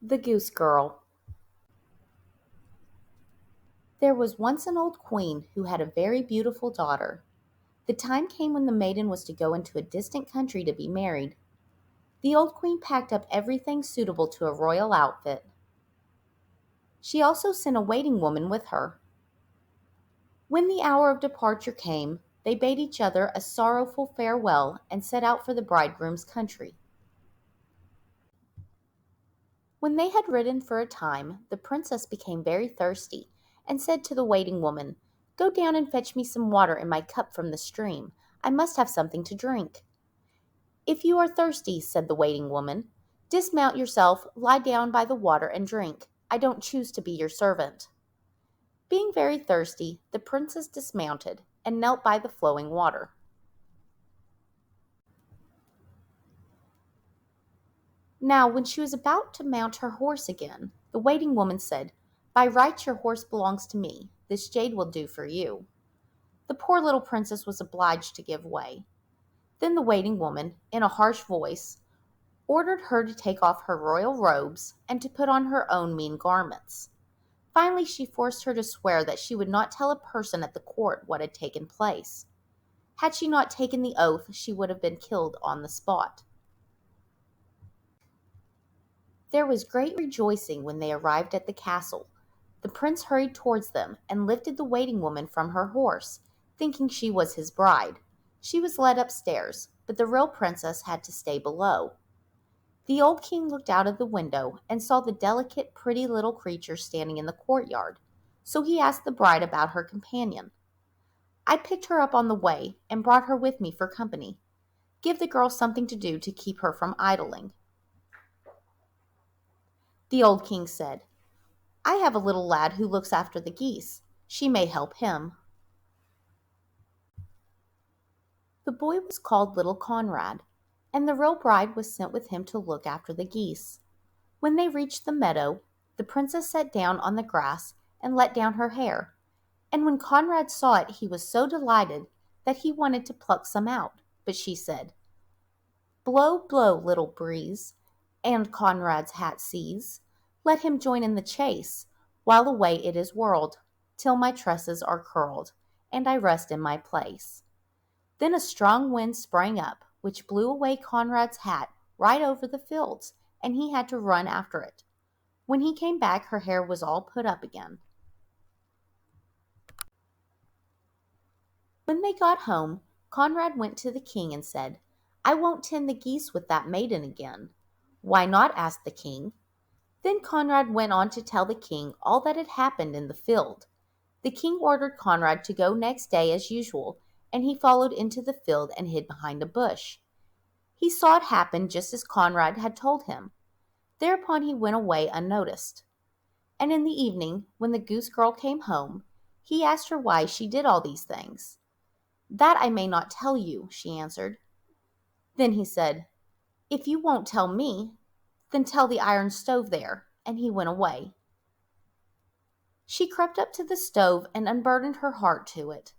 The Goose-Girl. There was once an old queen who had a very beautiful daughter. The time came when the maiden was to go into a distant country to be married. The old queen packed up everything suitable to a royal outfit. She also sent a waiting woman with her. When the hour of departure came, they bade each other a sorrowful farewell and set out for the bridegroom's country. When they had ridden for a time, the princess became very thirsty, and said to the waiting woman, "Go down and fetch me some water in my cup from the stream. I must have something to drink." "If you are thirsty," said the waiting woman, "dismount yourself, lie down by the water and drink. I don't choose to be your servant." Being very thirsty, the princess dismounted and knelt by the flowing water. Now, when she was about to mount her horse again, the waiting woman said, "By rights your horse belongs to me. This jade will do for you." The poor little princess was obliged to give way. Then the waiting woman, in a harsh voice, ordered her to take off her royal robes and to put on her own mean garments. Finally, she forced her to swear that she would not tell a person at the court what had taken place. Had she not taken the oath, she would have been killed on the spot. There was great rejoicing when they arrived at the castle. The prince hurried towards them and lifted the waiting woman from her horse, thinking she was his bride. She was led upstairs, but the real princess had to stay below. The old king looked out of the window and saw the delicate, pretty little creature standing in the courtyard, so he asked the bride about her companion. "I picked her up on the way and brought her with me for company. Give the girl something to do to keep her from idling." The old king said, "I have a little lad who looks after the geese. She may help him." The boy was called Little Conrad, and the real bride was sent with him to look after the geese. When they reached the meadow, the princess sat down on the grass and let down her hair, and when Conrad saw it he was so delighted that he wanted to pluck some out, but she said, "Blow, blow, little breeze, and Conrad's hat seize. Let him join in the chase, while away it is whirled, till my tresses are curled, and I rest in my place." Then a strong wind sprang up, which blew away Conrad's hat right over the fields, and he had to run after it. When he came back, her hair was all put up again. When they got home, Conrad went to the king and said, "I won't tend the geese with that maiden again." "Why not?" asked the king. Then Conrad went on to tell the king all that had happened in the field. The king ordered Conrad to go next day as usual, and he followed into the field and hid behind a bush. He saw it happen just as Conrad had told him. Thereupon he went away unnoticed. And in the evening, when the goose-girl came home, he asked her why she did all these things. "That I may not tell you," she answered. Then he said, "If you won't tell me, then tell the iron stove there," and he went away. She crept up to the stove and unburdened her heart to it.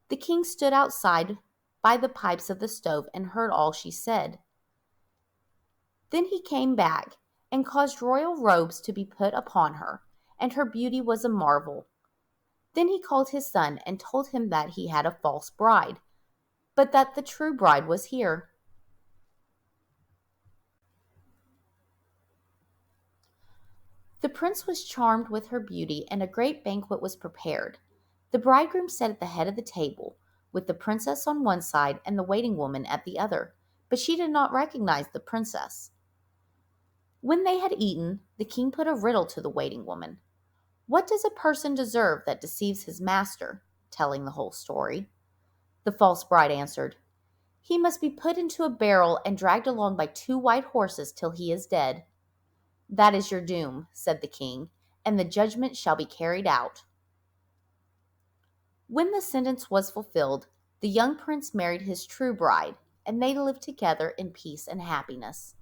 The king stood outside by the pipes of the stove and heard all she said. Then he came back and caused royal robes to be put upon her, and her beauty was a marvel. Then he called his son and told him that he had a false bride, but that the true bride was here. The prince was charmed with her beauty, and a great banquet was prepared. The bridegroom sat at the head of the table, with the princess on one side and the waiting woman at the other, but she did not recognize the princess. When they had eaten, the king put a riddle to the waiting woman. "What does a person deserve that deceives his master?" telling the whole story. The false bride answered, "He must be put into a barrel and dragged along by two white horses till he is dead." "That is your doom," said the king, "and the judgment shall be carried out." When the sentence was fulfilled, the young prince married his true bride, and they lived together in peace and happiness.